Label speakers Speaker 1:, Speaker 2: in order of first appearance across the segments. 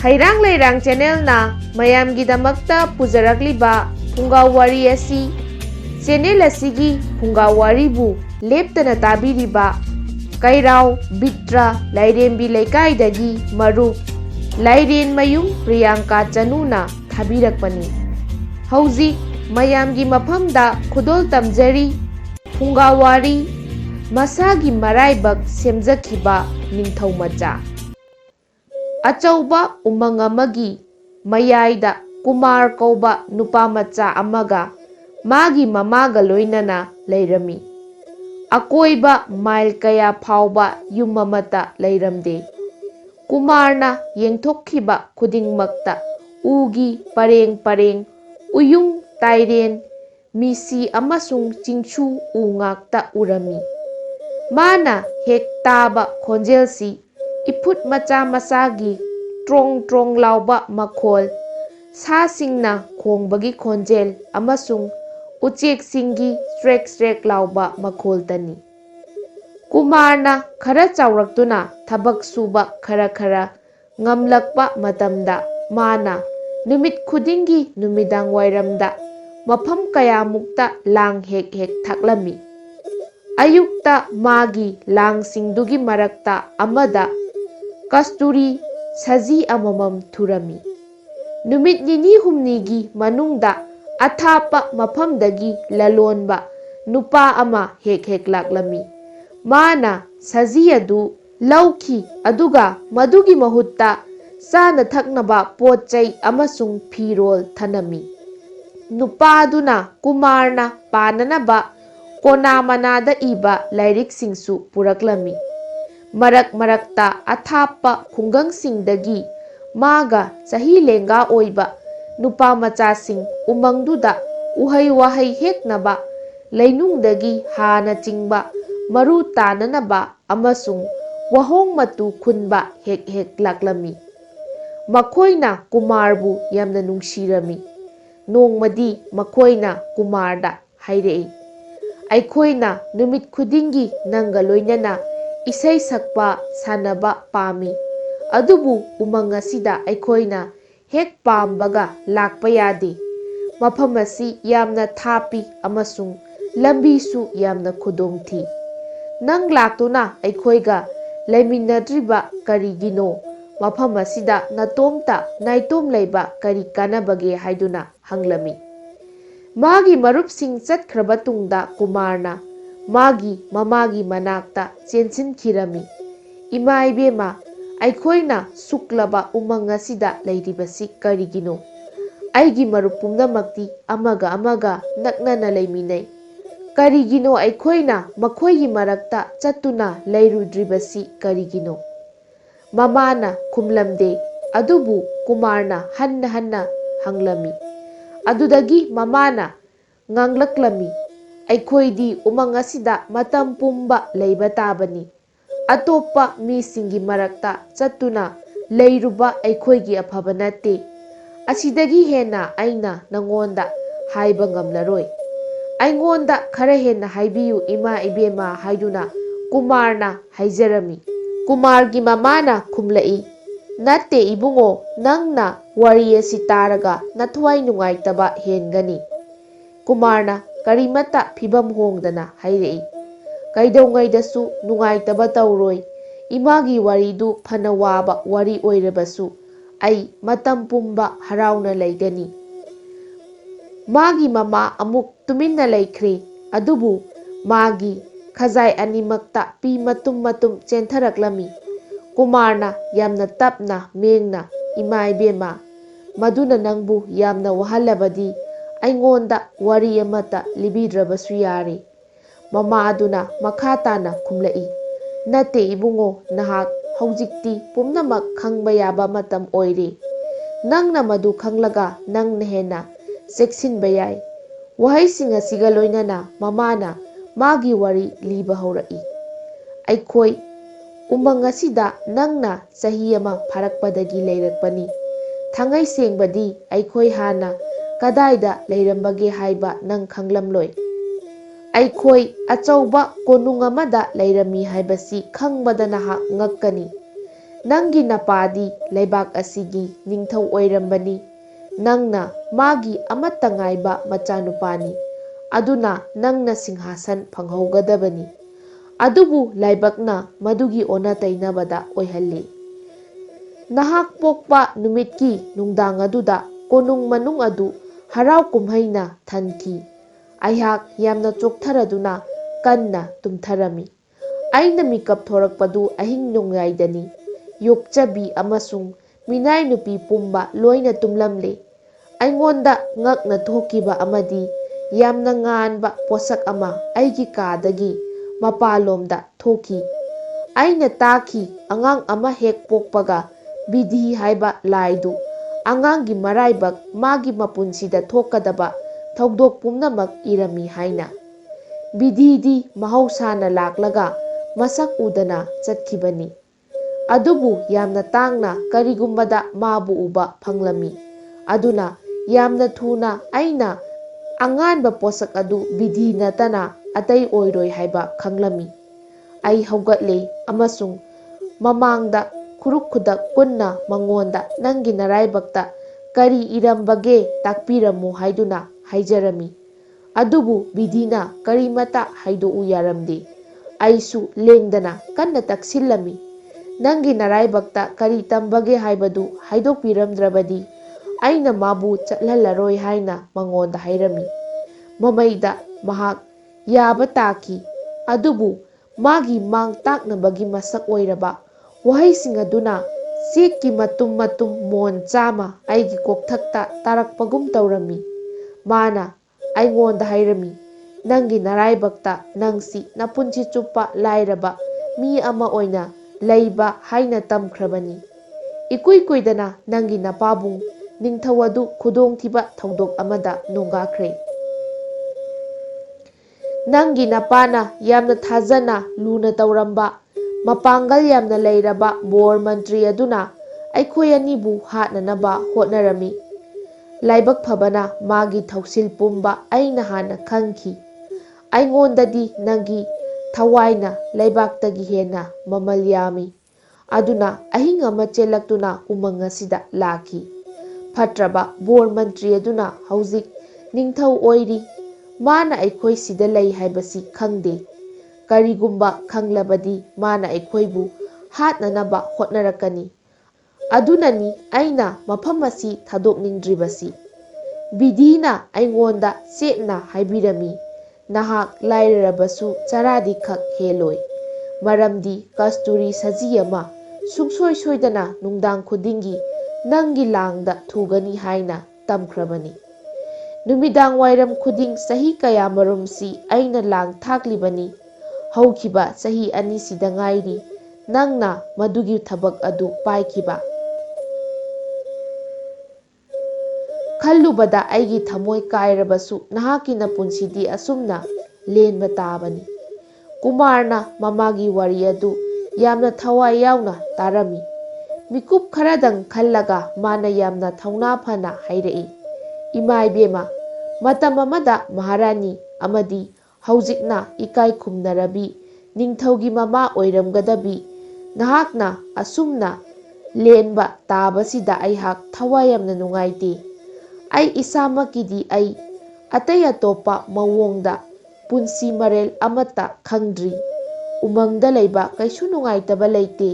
Speaker 1: Hairang Lairang Channel na mayamgidamakta pujarakliba Phungaw Wari asi channel asigi Phungaw Waribu leptana tabiriba Kairao Bitra Lairembi Leikaidagi Maru Lairen Mayung Priyanka Chanuna thabirakpani. Hauzik mayamgi mafamda khudol tamjari Phungaw Wari masagi maraibak semjakhiba ningthau macha. Achauba umang amagi mayaida Kumar kauba nupa macha amaga magi mamaga loinana leirami. Akoiba mail kaya phauba yum amata leiramde. Kumarna yengthokhiba khudingmakta ugi pareng pareng uyung tairen misi amasung chingchu ungakta urami. Mana hek taba khonjelsi iput macha masagi trong trong lauba makhol sa singna khongbagi khonjel amasung uchek singi strek strek lauba makhol tani. Kumarna khara chawraktuna thabak suba khara khara ngamlakpa matamda mana numit khudingi numidang wairamda mafam kayamukta lang hek hek thaklami. Ayukta magi lang singdugi marakta amada kasturi saji amamam thurami. Numit nini humnigi manungda athapa mafamdagi lalonba nupa ama hek hek laklami. Mana saji adu lauki aduga madugi mahutta sana thaknaba potchai amasung phirol thanami. Nupa aduna Kumarna pananaba kona manada iba lairik singsu puraklami. Marak marakta athapa khungang singdagi maga sahi lenga oiba nupa macha sing umangduda uhai wahai heknaba leinungdagi hana chingba maru tananaba amasung wahong matu khunba hek hek laklami. Makhoina Kumarbu yamna nungsirami. Nongmadi makhoina Kumarda hairei. Aikhoina numit khudingi nanga loinana isai sakpa sanaba pami. Adubu umang asida aikhoina hek pambaga lakpa yade. Mafam asi yamna thapi amasung lambisu yamna khudongthi. Nang laktuna aikhoiga laiminadriba karigino mafam asida natomta naitom leiba kari kanabage haiduna hanglami. Magi marupsing chatkraba tungda Kumarna magi mamagi manakta chensinkhirami. Ima ibema aikhoina suklaba umang asida leiribasi karigino. Aigi marup pumnamakti amaga amaga naknana leiminai. Karigino aikhoina makhoigi marakta chatuna leirudribasi karigino. Mamana kumlamde adubu Kumarna hanna hanna hanglami. Adudagi mamana nganglaklami. Aikhoidi umang asida matam pumba leiba tabani. Atopa misingi marakta chatuna leiruba aikhoigi afaba nate. Asidagi hena aina nangonda haiba ngamlaroi. Aingonda khara hena haibiyu ima ibema haiduna Kumarna haijarami. Kumargi mamana kumlai. Nate ibungo nangna wari asi taraga nathwai nungaitaba hengani. Kumarna karimata phibam hongdana hairei. Kaidongaidasu nungaitaba tauroi. Imagi waridu phana waba wari oirabasu ai matam pumba harauna leigani. Magi mama amuk tuminna leikre adubu magi khazai animakta pi matum matum chentharaklami. Kumarna yamna tapna mengna ima ibema maduna nangbu yamna wahalabadi aingonda wari amata libidrabasu yare. Mama aduna makhatana kumlai. Nate ibungo nahak haujikti pumnamak khangba yaba matam oire. Nangna madu khanglaga nangna hena seksinba yai. Wahaising asiga loinana mamana magi wari liba haurai. Aikhoi umang asida nangna sahi ama pharakpadagi leirakpani. Thangai sengbadi aikhoi hana kadaida leirambage haiba nang khanglamloi. Aikhoi achauba konung amada leirami haibasi khangbada naha ngakkani. ꯅꯪꯒꯤ ꯅꯄꯥꯗꯤ ꯂꯩꯕꯥꯛ ꯑꯁꯤꯒꯤ ꯅꯤꯡꯊꯧ ꯑꯣꯏꯔꯝꯕꯅꯤ꯫ ꯅꯪꯅ ꯃꯥꯒꯤ ꯑꯃꯠꯇ ꯉꯥꯏꯕ ꯃꯆꯥꯅꯨꯄꯥꯅꯤ꯫ ꯑꯗꯨꯅ ꯅꯪꯅ ꯁꯤꯡꯍꯥꯁꯟ ꯐꯪꯍꯧꯒꯗꯕꯅꯤ꯫ ꯑꯗꯨꯕꯨ ꯂꯥꯏꯕꯛꯅ ꯃꯗꯨꯒꯤ ꯑꯣꯟꯅ ꯇꯩꯅꯕꯗ ꯑꯣꯏꯍꯜꯂꯤ꯫ ꯅꯍꯥꯛ ꯄꯣꯛꯄ ꯅꯨꯃꯤꯠꯀꯤ ꯅꯨꯡꯗꯥꯡ ꯑꯗꯨꯗ ꯀꯣꯅꯨꯡ ꯃꯅꯨꯡ ꯑꯗꯨ ꯍꯔꯥꯎ ꯀꯨꯝꯍꯩꯅ ꯊꯟꯈꯤ꯫ ꯑꯩꯍꯥꯛ ꯌꯥꯝꯅ ꯆꯣꯛꯊꯔꯗꯨꯅ ꯀꯟꯅ ꯇꯨꯝꯊꯔꯝꯃꯤ꯫ ꯑꯩꯅ ꯃꯤꯀꯞ ꯊꯣꯔꯛꯄꯗꯨ ꯑꯍꯤꯡ ꯅꯣꯡꯌꯥꯏꯗꯅꯤ꯫ ꯌꯣꯛꯆꯕꯤ ꯑꯃꯁꯨꯡ ꯃꯤꯅꯥꯏ ꯅꯨꯄꯤ ꯄꯨꯝꯕ ꯂꯣꯏꯅ ꯇꯨꯝꯂꯝꯂꯦ꯫ ꯑꯩꯉꯣꯟꯗ ꯉꯛꯅ ꯊꯣꯛꯈꯤꯕ ꯑꯃꯗꯤ ꯌꯥꯝꯅ ꯉꯥꯟꯕ ꯄꯣꯠꯁꯛ ꯑꯃ ꯑꯩꯒꯤ ꯀꯥꯗꯒꯤ ꯃꯄꯥꯟꯂꯣꯝꯗ ꯊꯣꯛꯈꯤ꯫ ꯑꯩꯅ ꯇꯥꯈꯤ ꯑꯉꯥꯡ ꯑꯃ ꯍꯦꯛ ꯄꯣꯛꯄꯒ ꯕꯤꯙꯤ ꯍꯥꯏꯕ ꯂꯥꯏꯗꯨ ꯑꯉꯥꯡꯒꯤ ꯃꯔꯥꯏꯕꯛ ꯃꯥꯒꯤ ꯃꯄꯨꯟꯁꯤꯗ ꯊꯣꯛꯀꯗꯕ ꯊꯧꯗꯣꯛ ꯄꯨꯝꯅꯃꯛ ꯏꯔꯝꯃꯤ ꯍꯥꯏꯅ꯫ ꯕꯤꯙꯤꯗꯤ ꯃꯍꯧꯁꯥꯅ ꯂꯥꯛꯂꯒ ꯃꯁꯛ ꯎꯗꯅ ꯆꯠꯈꯤꯕꯅꯤ꯫ ꯑꯗꯨꯕꯨ ꯌꯥꯝꯅ ꯇꯥꯡꯅ ꯀꯔꯤꯒꯨꯝꯕꯗ ꯃꯥꯕꯨ ꯎꯕ ꯐꯪꯂꯝꯃꯤ꯫ ꯑꯗꯨꯅ ꯌꯥꯝꯅ ꯊꯨꯅ ꯑꯩꯅ ꯑꯉꯥꯟꯕ ꯄꯣꯠꯁꯛ ꯑꯗꯨ ꯕꯤꯙꯤ ꯅꯠꯇꯅ ꯑꯇꯩ ꯑꯣꯏꯔꯣꯏ ꯍꯥꯏꯕ ꯈꯪꯂꯝꯃꯤ꯫ ꯑꯩ ꯍꯧꯒꯠꯂꯦ ꯑꯃꯁꯨꯡ ꯃꯃꯥꯡꯗ ꯈꯨꯔꯨꯛ ꯈꯨꯗꯛ ꯄꯨꯟꯅ ꯃꯉꯣꯟꯗ ꯅꯪꯒꯤ ꯅꯔꯥꯏꯕꯛꯇ ꯀꯔꯤ ꯏꯔꯝꯕꯒꯦ ꯇꯥꯛꯄꯤꯔꯝꯃꯨ ꯍꯥꯏꯗꯨꯅ ꯍꯥꯏꯖꯔꯝꯃꯤ꯫ ꯑꯗꯨꯕꯨ ꯕꯤꯙꯤꯅ ꯀꯔꯤꯃꯠꯇ ꯍꯥꯏꯗꯣꯛꯎ ꯌꯥꯔꯝꯗꯦ꯫ ꯑꯩꯁꯨ ꯂꯦꯡꯗꯅ ꯀꯟꯅ ꯇꯛꯁꯤꯜꯂꯝꯃꯤ꯫ ꯅꯪꯒꯤ ꯅꯔꯥꯏꯕꯛꯇ ꯀꯔꯤ ꯇꯝꯕꯒꯦ ꯍꯥꯏꯕꯗꯨ ꯍꯥꯏꯗꯣꯛꯄꯤꯔꯝꯗ꯭ꯔꯕꯗꯤ ꯑꯩꯅ ꯃꯥꯕꯨ ꯆꯠꯍꯜꯂꯔꯣꯏ ꯍꯥꯏꯅ ꯃꯉꯣꯟꯗ ꯍꯥꯏꯔꯝꯃꯤ꯫ ꯃꯃꯩꯗ ꯃꯍꯥꯛ ꯌꯥꯕ ꯇꯥꯈꯤ꯫ ꯑꯗꯨꯕꯨ ꯃꯥꯒꯤ ꯃꯥꯡ ꯇꯥꯛꯅꯕꯒꯤ ꯃꯁꯛ ꯑꯣꯏꯔꯕ ꯋꯥꯍꯩꯁꯤꯡ ꯑꯗꯨꯅ ꯆꯦꯛꯀꯤ ꯃꯇꯨꯝ ꯃꯇꯨꯝ ꯃꯣꯟ 100 ꯑꯩꯒꯤ ꯀꯣꯛꯊꯛꯇ ꯇꯥꯔꯛꯄꯒꯨꯝ ꯇꯧꯔꯝꯃꯤ꯫ ꯃꯥꯅ ꯑꯩꯉꯣꯟꯗ ꯍꯥꯏꯔꯝꯃꯤ, ꯅꯪꯒꯤ ꯅꯔꯥꯏꯕꯛꯇ ꯅꯪꯁꯤ ꯅꯄꯨꯟꯁꯤ ꯆꯨꯞꯄ ꯂꯥꯏꯔꯕ ꯃꯤ ꯑꯃ ꯑꯣꯏꯅ ꯂꯩꯕ ꯍꯥꯏꯅ ꯇꯝꯈ꯭ꯔꯕꯅꯤ꯫ ꯏꯀꯨꯏ ꯀꯨꯏꯗꯅ ꯅꯪꯒꯤ ꯅꯄꯥꯕꯨꯡ ꯅꯤꯡꯊꯧ ꯑꯗꯨ ꯈꯨꯗꯣꯡꯊꯤꯕ ꯊꯧꯗꯣꯛ ꯑꯃꯗ ꯅꯣꯡꯒꯥꯈ꯭ꯔꯦ꯫ ꯅꯪꯒꯤ ꯅꯄꯥꯅ ꯌꯥꯝꯅ ꯊꯥꯖꯅ ꯂꯨꯅ ꯇꯧꯔꯝꯕ ꯃꯄꯥꯡꯒꯜ ꯌꯥꯝꯅ ꯂꯩꯔꯕ ꯕꯣꯔ ꯃꯟꯇ꯭ꯔꯤ ꯑꯗꯨꯅ ꯑꯩꯈꯣꯏ ꯑꯅꯤꯕꯨ ꯍꯥꯠꯅꯅꯕ ꯍꯣꯠꯅꯔꯝꯃꯤ꯫ ꯂꯥꯏꯕꯛ ꯐꯕꯅ ꯃꯥꯒꯤ ꯊꯧꯁꯤꯜ ꯄꯨꯝꯕ ꯑꯩꯅ ꯍꯥꯟꯅ ꯈꯪꯈꯤ꯫ ꯑꯩꯉꯣꯟꯗꯗꯤ ꯅꯪꯒꯤ ꯊꯋꯥꯏꯅ ꯂꯩꯕꯥꯛꯇꯒꯤ ꯍꯦꯟꯅ ꯃꯃꯜ ꯌꯥꯝꯃꯤ꯫ ꯑꯗꯨꯅ ꯑꯍꯤꯡ ꯑꯃ ꯆꯦꯜꯂꯛꯇꯨꯅ ꯎꯃꯪ ꯑꯁꯤꯗ ꯂꯥꯛꯈꯤ꯫ ꯐꯠꯇ꯭ꯔꯕ ꯕꯣꯔ ꯃꯟꯇ꯭ꯔꯤ ꯑꯗꯨꯅ ꯍꯧꯖꯤꯛ ꯅꯤꯡꯊꯧ ꯑꯣꯏꯔꯤ꯫ ꯃꯥꯅ ꯑꯩꯈꯣꯏ ꯁꯤꯗ ꯂꯩ ꯍꯥꯏꯕꯁꯤ ꯈꯪꯗꯦ꯫ ꯀꯔꯤꯒꯨꯝꯕ ꯈꯪꯂꯕꯗꯤ ꯃꯥꯅ ꯑꯩꯈꯣꯏꯕꯨ ꯍꯥꯠꯅꯅꯕ ꯍꯣꯠꯅꯔꯛꯀꯅꯤ꯫ ꯑꯗꯨꯅꯅꯤ ꯑꯩꯅ ꯃꯐꯝ ꯑꯁꯤ ꯊꯥꯗꯣꯛꯅꯤꯡꯗ꯭ꯔꯤꯕꯁꯤ꯫ ꯕꯤꯙꯤꯅ ꯑꯩꯉꯣꯟꯗ ꯆꯦꯠꯅ ꯍꯥꯏꯕꯤꯔꯝꯃꯤ, ꯅꯍꯥꯛ ꯂꯥꯏꯔꯔꯕꯁꯨ ꯆꯔꯥꯗꯤ ꯈꯛ ꯍꯦꯜꯂꯣꯏ꯫ ꯃꯔꯝꯗꯤ ꯀꯁꯇꯨꯔꯤ ꯁꯖꯤ ꯑꯃ ꯁꯨꯡꯁꯣꯏ ꯁꯣꯏꯗꯅ ꯅꯨꯡꯗꯥꯡ ꯈꯨꯗꯤꯡꯒꯤ ꯅꯪꯒꯤ ꯂꯥꯡꯗ ꯊꯨꯒꯅꯤ ꯍꯥꯏꯅ ꯇꯝꯈ꯭ꯔꯕꯅꯤ꯫ ꯅꯨꯃꯤꯗꯥꯡ ꯋꯥꯏꯔꯝ ꯈꯨꯗꯤꯡ ꯆꯍꯤ ꯀꯌꯥꯃꯔꯨꯝꯁꯤ ꯑꯩꯅ ꯂꯥꯡ ꯊꯥꯛꯂꯤꯕꯅꯤ꯫ ꯍꯧꯈꯤꯕ ꯆꯍꯤ 2 ꯉꯥꯏꯔꯤ ꯅꯪꯅ ꯃꯗꯨꯒꯤ ꯊꯕꯛ ꯑꯗꯨ ꯄꯥꯏꯈꯤꯕ꯫ ꯈꯜꯂꯨꯕꯗ ꯑꯩꯒꯤ ꯊꯃꯣꯏ ꯀꯥꯏꯔꯕꯁꯨ ꯅꯍꯥꯛꯀꯤ ꯅꯄꯨꯟꯁꯤꯗꯤ ꯑꯁꯨꯝꯅ ꯂꯦꯟꯕ ꯇꯥꯕꯅꯤ꯫ ꯀꯨꯃꯥꯔꯅ ꯃꯃꯥꯒꯤ ꯋꯥꯔꯤ ꯑꯗꯨ ꯌꯥꯝꯅ ꯊꯋꯥꯏ ꯌꯥꯎꯅ ꯇꯥꯔꯝꯃꯤ꯫ ꯃꯤꯀꯨꯞ ꯈꯔꯗꯪ ꯈꯜꯂꯒ ꯃꯥꯅ ꯌꯥꯝꯅ ꯊꯧꯅꯥ ꯐꯅ ꯍꯥꯏꯔꯛꯏ, ꯏꯃꯥꯏꯕꯦꯝꯃ, ꯃꯇꯝ ꯑꯃꯗ ꯃꯍꯥꯔꯥꯅꯤ ꯑꯃꯗꯤ ꯍꯧꯖꯤꯛꯅ ꯏꯀꯥꯏ ꯈꯨꯝꯅꯔꯕꯤ ꯅꯤꯡꯊꯧꯒꯤ ꯃꯃꯥ ꯑꯣꯏꯔꯝꯒꯗꯕꯤ ꯅꯍꯥꯛꯅ ꯑꯁꯨꯝꯅ ꯂꯦꯟꯕ ꯇꯥꯕꯁꯤꯗ ꯑꯩꯍꯥꯛ ꯊꯋꯥꯏ ꯌꯥꯝꯅ ꯅꯨꯡꯉꯥꯏꯇꯦ꯫ ꯑꯩ ꯏꯁꯥꯃꯛꯀꯤꯗꯤ ꯑꯩ ꯑꯇꯩ ꯑꯇꯣꯞꯄ ꯃꯑꯣꯡꯗ ꯄꯨꯟꯁꯤ ꯃꯔꯦꯜ ꯑꯃꯠꯇ ꯈꯪꯗ꯭ꯔꯤ꯫ ꯎꯃꯪꯗ ꯂꯩꯕ ꯀꯩꯁꯨ ꯅꯨꯡꯉꯥꯏꯇꯕ ꯂꯩꯇꯦ꯫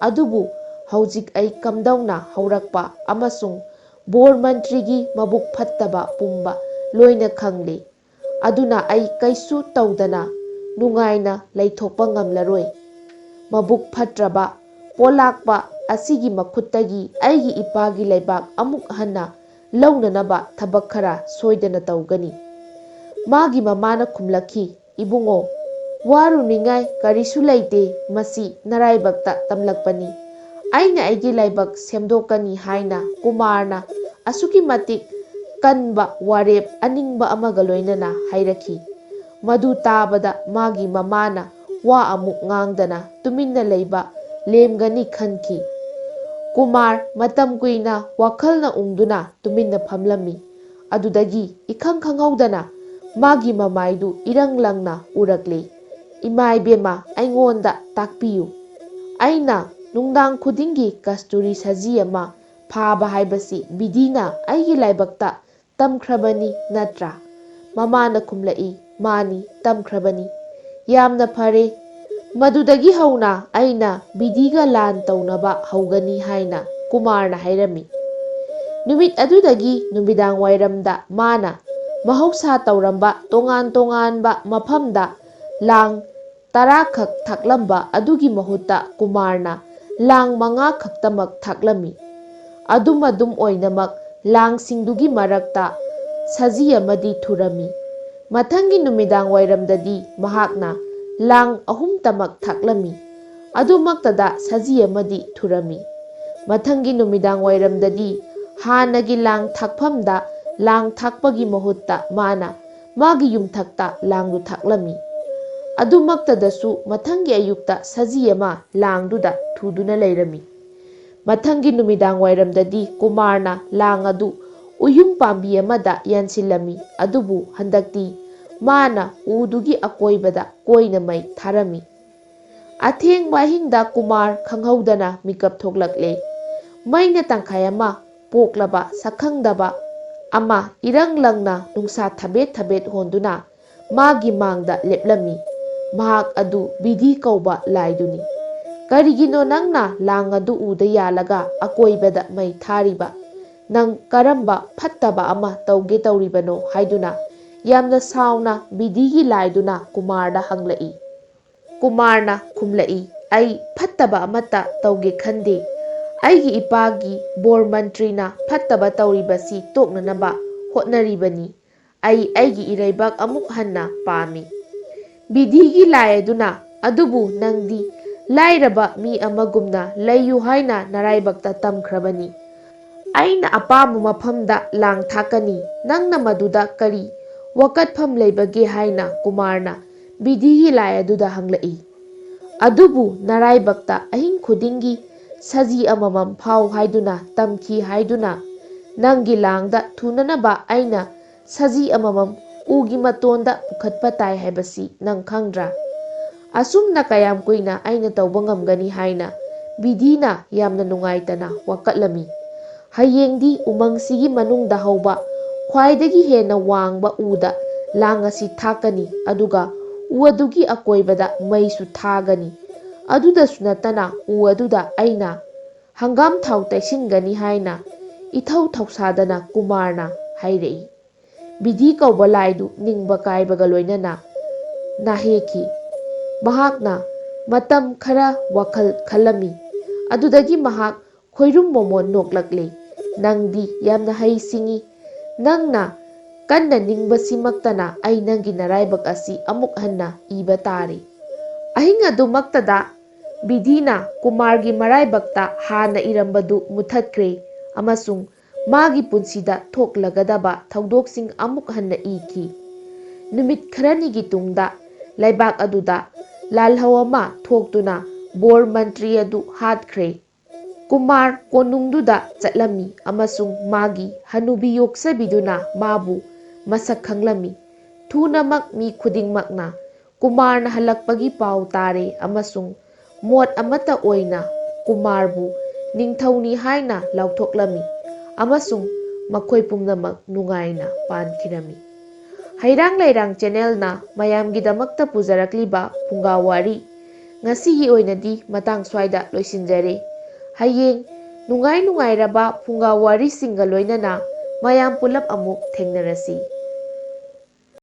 Speaker 1: ꯑꯗꯨꯕꯨ ꯍꯧꯖꯤꯛ ꯑꯩ ꯀꯝꯗꯧꯅ ꯍꯧꯔꯛꯄ ꯑꯃꯁꯨꯡ ꯕꯣꯔ ꯃꯟꯇ꯭ꯔꯤꯒꯤ ꯃꯕꯨꯛ ꯐꯠꯇꯕ ꯄꯨꯝꯕ ꯂꯣꯏꯅ ꯈꯪꯂꯦ꯫ ꯑꯗꯨꯅ ꯑꯩ ꯀꯩꯁꯨ ꯇꯧꯗꯅ ꯅꯨꯡꯉꯥꯏꯅ ꯂꯩꯊꯣꯛꯄ ꯉꯝꯂꯔꯣꯏ꯫ ꯃꯕꯨꯛ ꯐꯠꯇ꯭ꯔꯕ ꯄꯣꯂꯥꯛꯄ ꯑꯁꯤꯒꯤ ꯃꯈꯨꯠꯇꯒꯤ ꯑꯩꯒꯤ ꯏꯄꯥꯒꯤ ꯂꯩꯕꯥꯛ ꯑꯃꯨꯛ ꯍꯟꯅ ꯂꯧꯅꯅꯕ ꯊꯕꯛ ꯈꯔ ꯁꯣꯏꯗꯅ ꯇꯧꯒꯅꯤ꯫ ꯃꯥꯒꯤ ꯃꯃꯥꯅ ꯈꯨꯝꯂꯛꯈꯤ, ꯏꯕꯨꯡꯉꯣ, ꯋꯥꯔꯨꯅꯤꯉꯥꯏ ꯀꯔꯤꯁꯨ ꯂꯩꯇꯦ, ꯃꯁꯤ ꯅꯔꯥꯏꯕꯛꯇ ꯇꯝꯂꯛꯄꯅꯤ꯫ ꯑꯩꯅ ꯑꯩꯒꯤ ꯂꯥꯏꯕꯛ ꯁꯦꯝꯗꯣꯛꯀꯅꯤ ꯍꯥꯏꯅ ꯀꯨꯃꯥꯔꯅ ꯑꯁꯨꯛꯀꯤ ꯃꯇꯤꯛ ꯀꯟꯕ ꯋꯥꯔꯦꯞ ꯑꯅꯤꯡꯕ ꯑꯃꯒ ꯂꯣꯏꯅꯅ ꯍꯥꯏꯔꯛꯈꯤ꯫ ꯃꯗꯨ ꯇꯥꯕꯗ ꯃꯥꯒꯤ ꯃꯃꯥꯅ ꯋꯥ ꯑꯃꯨꯛ ꯉꯥꯡꯗꯅ ꯇꯨꯃꯤꯟꯅ ꯂꯩꯕ ꯂꯦꯝꯒꯅꯤ ꯈꯟꯈꯤ꯫ ꯀꯨꯃꯥꯔ ꯃꯇꯝ ꯀꯨꯏꯅ ꯋꯥꯈꯜꯅ ꯎꯪꯗꯨꯅ ꯇꯨꯃꯤꯟꯅ ꯐꯝꯂꯝꯃꯤ꯫ ꯑꯗꯨꯗꯒꯤ ꯏꯈꯪ ꯈꯪꯍꯧꯗꯅ ꯃꯥꯒꯤ ꯃꯃꯥꯏꯗꯨ ꯏꯔꯪ ꯂꯪꯅ ꯎꯔꯛꯂꯦ꯫ ꯏꯃꯥꯏꯕꯦꯝꯃ, ꯑꯩꯉꯣꯟꯗ ꯇꯥꯛꯄꯤꯌꯨ꯫ ꯑꯩꯅ ꯅꯨꯡꯗꯥꯡ ꯈꯨꯗꯤꯡꯒꯤ ꯀꯁꯇꯨꯔꯤ ꯁꯖꯤ ꯑꯃ ꯐꯥꯕ ꯍꯥꯏꯕꯁꯤ ꯕꯤꯙꯤꯅ ꯑꯩꯒꯤ ꯂꯥꯏꯕꯛꯇ ꯇꯝꯈ꯭ꯔꯕꯅꯤ ꯅꯠꯇ꯭ꯔꯥ? ꯃꯃꯥꯅ ꯈꯨꯝꯂꯛꯏ, ꯃꯥꯅꯤ, ꯇꯝꯈ꯭ꯔꯕꯅꯤ꯫ ꯌꯥꯝꯅ ꯐꯔꯦ꯫ ꯃꯗꯨꯗꯒꯤ ꯍꯧꯅ ꯑꯩꯅ ꯕꯤꯙꯤꯒ ꯂꯥꯟ ꯇꯧꯅꯕ ꯍꯧꯒꯅꯤ ꯍꯥꯏꯅ ꯀꯨꯃꯥꯔꯅ ꯍꯥꯏꯔꯝꯃꯤ꯫ ꯅꯨꯃꯤꯠ ꯑꯗꯨꯗꯒꯤ ꯅꯨꯃꯤꯗꯥꯡ ꯋꯥꯏꯔꯝꯗ ꯃꯥꯅ ꯃꯍꯧꯁꯥ ꯇꯧꯔꯝꯕ ꯇꯣꯉꯥꯟ ꯇꯣꯉꯥꯟꯕ ꯃꯐꯝꯗ ꯂꯥꯡ 10 ꯈꯛ ꯊꯥꯛꯂꯝꯕ ꯑꯗꯨꯒꯤ ꯃꯍꯨꯠꯇ ꯀꯨꯃꯥꯔꯅ ꯂꯥꯡ 5 ꯈꯛꯇꯃꯛ ꯊꯥꯛꯂꯝꯃꯤ꯫ ꯑꯗꯨꯝ ꯑꯣꯏꯅꯃꯛ ꯂꯥꯡꯁꯤꯡꯗꯨꯒꯤ ꯃꯔꯛꯇ ꯁꯖꯤ ꯑꯃꯗꯤ ꯊꯨꯔꯝꯃꯤ꯫ ꯃꯊꯪꯒꯤ ꯅꯨꯃꯤꯗꯥꯡ ꯋꯥꯏꯔꯝꯗꯗꯤ ꯃꯍꯥꯛꯅ ꯂꯥꯡ 3ꯇꯃꯛ ꯊꯥꯛꯂꯝꯃꯤ꯫ ꯑꯗꯨꯃꯛꯇꯗ ꯁꯖꯤ ꯑꯃꯗꯤ ꯊꯨꯔꯝꯃꯤ꯫ ꯃꯊꯪꯒꯤ ꯅꯨꯃꯤꯗꯥꯡ ꯋꯥꯏꯔꯝꯗꯗꯤ ꯍꯥꯟꯅꯒꯤ ꯂꯥꯡ ꯊꯥꯛꯐꯝꯗ ꯂꯥꯡ ꯊꯥꯛꯄꯒꯤ ꯃꯍꯨꯠꯇ ꯃꯥꯅ ꯃꯥꯒꯤ ꯌꯨꯝꯊꯛꯇ ꯂꯥꯡꯗꯨ ꯊꯥꯛꯂꯝꯃꯤ꯫ ꯑꯗꯨꯃꯛꯇꯗꯁꯨ ꯃꯊꯪꯒꯤ ꯑꯌꯨꯛꯇ ꯁꯖꯤ ꯑꯃ ꯂꯥꯡꯗꯨꯗ ꯊꯨꯗꯨꯅ ꯂꯩꯔꯝꯃꯤ꯫ ꯃꯊꯪꯒꯤ ꯅꯨꯃꯤꯗꯥꯡ ꯋꯥꯏꯔꯝꯗꯗꯤ ꯀꯨꯃꯥꯔꯅ ꯂꯥꯡ ꯑꯗꯨ ꯎꯌꯨꯝ ꯄꯥꯝꯕꯤ ꯑꯃꯗ ꯌꯥꯟꯁꯤꯜꯂꯝꯃꯤ꯫ ꯑꯗꯨꯕꯨ ꯍꯟꯗꯛꯇꯤ ꯃꯥꯅ ꯎꯗꯨꯒꯤ ꯑꯀꯣꯏꯕꯗ ꯀꯣꯏꯅ ꯃꯩ ꯊꯥꯔꯝꯃꯤ꯫ ꯑꯊꯦꯡꯕ ꯑꯍꯤꯡꯗ ꯀꯨꯃꯥꯔ ꯈꯪꯍꯧꯗꯅ ꯃꯤꯀꯞ ꯊꯣꯛꯂꯛꯂꯦ꯫ ꯃꯩꯅ ꯇꯪꯈꯥꯏ ꯑꯃ ꯄꯣꯛꯂꯕ ꯁꯛꯈꯪꯗꯕ ꯑꯃ ꯏꯔꯪ ꯂꯪꯅ ꯅꯨꯡꯁꯥ ꯊꯕꯦꯠ ꯍꯣꯟꯗꯨꯅ ꯃꯥꯒꯤ ꯃꯥꯡꯗ ꯂꯦꯞꯂꯝꯃꯤ꯫ ꯃꯍꯥꯛ ꯑꯗꯨ ꯕꯤꯙꯤ ꯀꯧꯕ ꯂꯥꯏꯗꯨꯅꯤ꯫ ꯀꯔꯤꯒꯤꯅꯣ ꯅꯪꯅ ꯂꯥꯡ ꯑꯗꯨ ꯎꯗ ꯌꯥꯜꯂꯒ ꯑꯀꯣꯏꯕꯗ ꯃꯩ ꯊꯥꯔꯤꯕ? ꯅꯪ ꯀꯔꯝꯕ ꯐꯠꯇꯕ ꯑꯃ ꯇꯧꯒꯦ ꯇꯧꯔꯤꯕꯅꯣ ꯍꯥꯏꯗꯨꯅ ꯌꯥꯝꯅ ꯁꯥꯎꯅ ꯕꯤꯙꯤꯒꯤ ꯂꯥꯏꯗꯨꯅ ꯀꯨꯃꯥꯔꯗ ꯍꯪꯂꯛꯏ꯫ ꯀꯨꯃꯥꯔꯅ ꯈꯨꯝꯂꯛꯏ, ꯑꯩ ꯐꯠꯇꯕ ꯑꯃꯠꯇ ꯇꯧꯒꯦ ꯈꯟꯗꯦ꯫ ꯑꯩꯒꯤ ꯏꯄꯥꯒꯤ ꯕꯣꯔ ꯃꯟꯇ꯭ꯔꯤꯅ ꯐꯠꯇꯕ ꯇꯧꯔꯤꯕꯁꯤ ꯇꯣꯛꯅꯅꯕ ꯍꯣꯠꯅꯔꯤꯕꯅꯤ꯫ ꯑꯩꯒꯤ ꯏꯔꯩꯕꯥꯛ ꯑꯃꯨꯛ ꯍꯟꯅ ꯄꯥꯝꯃꯤ꯫ ꯕꯤꯙꯤꯒꯤ ꯂꯥꯏ ꯑꯗꯨꯅ, ꯑꯗꯨꯕꯨ ꯅꯪꯗꯤ ꯂꯥꯏꯔꯕ ꯃꯤ ꯑꯃꯒꯨꯝꯅ ꯂꯩꯌꯨ ꯍꯥꯏꯅ ꯅꯔꯥꯏꯕꯛꯇ ꯇꯝꯈ꯭ꯔꯕꯅꯤ꯫ ꯑꯩꯅ ꯑꯄꯥꯝꯕ ꯃꯐꯝꯗ ꯂꯥꯡ ꯊꯥꯛꯀꯅꯤ꯫ ꯅꯪꯅ ꯃꯗꯨꯗ ꯀꯔꯤ ꯋꯥꯀꯠꯐꯝ ꯂꯩꯕꯒꯦ ꯍꯥꯏꯅ ꯀꯨꯃꯥꯔꯅ ꯕꯤꯙꯤꯒꯤ ꯂꯥꯏ ꯑꯗꯨꯗ ꯍꯪꯂꯛꯏ꯫ ꯑꯗꯨꯕꯨ ꯅꯔꯥꯏꯕꯛꯇ ꯑꯍꯤꯡ ꯈꯨꯗꯤꯡꯒꯤ ꯁꯖꯤ ꯑꯃꯃꯝ ꯐꯥꯎ ꯍꯥꯏꯗꯨꯅ ꯇꯝꯈꯤ ꯍꯥꯏꯗꯨꯅ ꯅꯪꯒꯤ ꯂꯥꯡꯗ ꯊꯨꯅꯅꯕ ꯑꯩꯅ ꯁꯖꯤ ꯑꯃꯃꯝ ꯎꯒꯤ ꯃꯇꯣꯟꯗ ꯄꯨꯈꯠꯄ ꯇꯥꯏ ꯍꯥꯏꯕꯁꯤ ꯅꯪ ꯈꯪꯗ꯭ꯔꯥ? ꯑꯁꯨꯝꯅ ꯀꯌꯥꯝ ꯀꯨꯏꯅ ꯑꯩꯅ ꯇꯧꯕ ꯉꯝꯒꯅꯤ ꯍꯥꯏꯅ ꯕꯤꯙꯤꯅ ꯌꯥꯝꯅ ꯅꯨꯡꯉꯥꯏꯇꯅ ꯋꯥꯀꯠꯂꯝꯃꯤ꯫ ꯍꯌꯦꯡꯗꯤ ꯎꯃꯪꯁꯤꯒꯤ ꯃꯅꯨꯡꯗ ꯍꯧꯕ ꯈ꯭ꯋꯥꯏꯗꯒꯤ ꯍꯦꯟꯅ ꯋꯥꯡꯕ ꯎꯗ ꯂꯥꯡ ꯑꯁꯤ ꯊꯥꯛꯀꯅꯤ, ꯑꯗꯨꯒ ꯎ ꯑꯗꯨꯒꯤ ꯑꯀꯣꯏꯕꯗ ꯃꯩꯁꯨ ꯊꯥꯒꯅꯤ꯫ ꯑꯗꯨꯗꯁꯨ ꯅꯠꯇꯅ ꯎ ꯑꯗꯨꯗ ꯑꯩꯅ ꯍꯪꯒꯥꯝ ꯊꯥꯎ ꯇꯩꯁꯤꯟꯒꯅꯤ ꯍꯥꯏꯅ ꯏꯊꯧ ꯊꯧꯁꯥꯗꯅ ꯀꯨꯃꯥꯔꯅ ꯍꯥꯏꯔꯛꯏ꯫ ꯕꯤꯙꯤ ꯀꯧꯕ ꯂꯥꯏꯗꯨ ꯅꯤꯡꯕ ꯀꯥꯏꯕꯒ ꯂꯣꯏꯅꯅ ꯅꯥꯍꯦꯈꯤ꯫ ꯃꯍꯥꯛꯅ ꯃꯇꯝ ꯈꯔ ꯋꯥꯈꯜ ꯈꯜꯂꯝꯃꯤ꯫ ꯑꯗꯨꯗꯒꯤ ꯃꯍꯥꯛ ꯈꯣꯏꯔꯨꯝ ꯃꯣꯃꯣꯟ ꯅꯣꯛꯂꯛꯂꯦ꯫ ꯅꯪꯗꯤ ꯌꯥꯝꯅ ꯍꯩ ꯁꯤꯡꯉꯤ꯫ ꯅꯪꯅ ꯀꯟꯅ ꯅꯤꯡꯕꯁꯤꯃꯛꯇꯅ ꯑꯩ ꯅꯪꯒꯤ ꯅꯔꯥꯏꯕꯛ ꯑꯁꯤ ꯑꯃꯨꯛ ꯍꯟꯅ ꯏꯕ ꯇꯥꯔꯦ꯫ ꯑꯍꯤꯡ ꯑꯗꯨꯃꯛꯇꯗ ꯕꯤꯙꯤꯅ ꯀꯨꯃꯥꯔꯒꯤ ꯃꯔꯥꯏꯕꯛꯇ ꯍꯥꯟꯅ ꯏꯔꯝꯕꯗꯨ ꯃꯨꯠꯊꯠꯈ꯭ꯔꯦ ꯑꯃꯁꯨꯡ ꯃꯥꯒꯤ ꯄꯨꯟꯁꯤꯗ ꯊꯣꯛꯂꯒꯗꯕ ꯊꯧꯗꯣꯛꯁꯤꯡ ꯑꯃꯨꯛ ꯍꯟꯅ ꯏꯈꯤ꯫ ꯅꯨꯃꯤꯠ ꯈꯔꯅꯤꯒꯤ ꯇꯨꯡꯗ ꯂꯩꯕꯥꯛ ꯑꯗꯨꯗ ꯂꯥꯜꯍꯧ ꯑꯃ ꯊꯣꯛꯇꯨꯅ ꯕꯣꯔ ꯃꯟꯇ꯭ꯔꯤ ꯑꯗꯨ ꯍꯥꯠꯈ꯭ꯔꯦ꯫ ꯀꯨꯃꯥꯔ ꯀꯣꯅꯨꯡꯗꯨꯗ ꯆꯠꯂꯝꯃꯤ ꯑꯃꯁꯨꯡ ꯃꯥꯒꯤ ꯍꯅꯨꯕꯤ ꯌꯣꯛꯆꯕꯤꯗꯨꯅ ꯃꯥꯕꯨ ꯃꯁꯛ ꯈꯪꯂꯝꯃꯤ꯫ ꯊꯨꯅꯃꯛ ꯃꯤ ꯈꯨꯗꯤꯡꯃꯛꯅ ꯀꯨꯃꯥꯔꯅ ꯍꯜꯂꯛꯄꯒꯤ ꯄꯥꯎ ꯇꯥꯔꯦ ꯑꯃꯁꯨꯡ ꯃꯣꯠ ꯑꯃꯠꯇ ꯑꯣꯏꯅ ꯀꯨꯃꯥꯔꯕꯨ ꯅꯤꯡꯊꯧꯅꯤ ꯍꯥꯏꯅ ꯂꯥꯎꯊꯣꯛꯂꯝꯃꯤ ꯑꯃꯁꯨꯡ ꯃꯈꯣꯏ ꯄꯨꯝꯅꯃꯛ ꯅꯨꯡꯉꯥꯏꯅ ꯄꯥꯟꯈꯤꯔꯝꯃꯤ꯫ ꯍꯩꯔꯥꯡ ꯂꯩꯔꯥꯡ ꯆꯦꯅꯦꯜꯅ ꯃꯌꯥꯝꯒꯤꯗꯃꯛꯇ ꯄꯨꯖꯔꯛꯂꯤꯕ ꯐꯨꯡꯒꯥ ꯋꯥꯔꯤ ꯉꯁꯤꯒꯤ ꯑꯣꯏꯅꯗꯤ ꯃꯇꯥꯡ ꯁ꯭ꯋꯥꯏꯗ ꯂꯣꯏꯁꯤꯟꯖꯔꯦ꯫ ꯍꯌꯦꯡ ꯅꯨꯡꯉꯥꯏꯔꯕ ꯐꯨꯡꯒꯥ ꯋꯥꯔꯤꯁꯤꯡꯒ ꯂꯣꯏꯅꯅ ꯃꯌꯥꯝ ꯄꯨꯂꯞ ꯑꯃꯨꯛ ꯊꯦꯡꯅꯔꯁꯤ꯫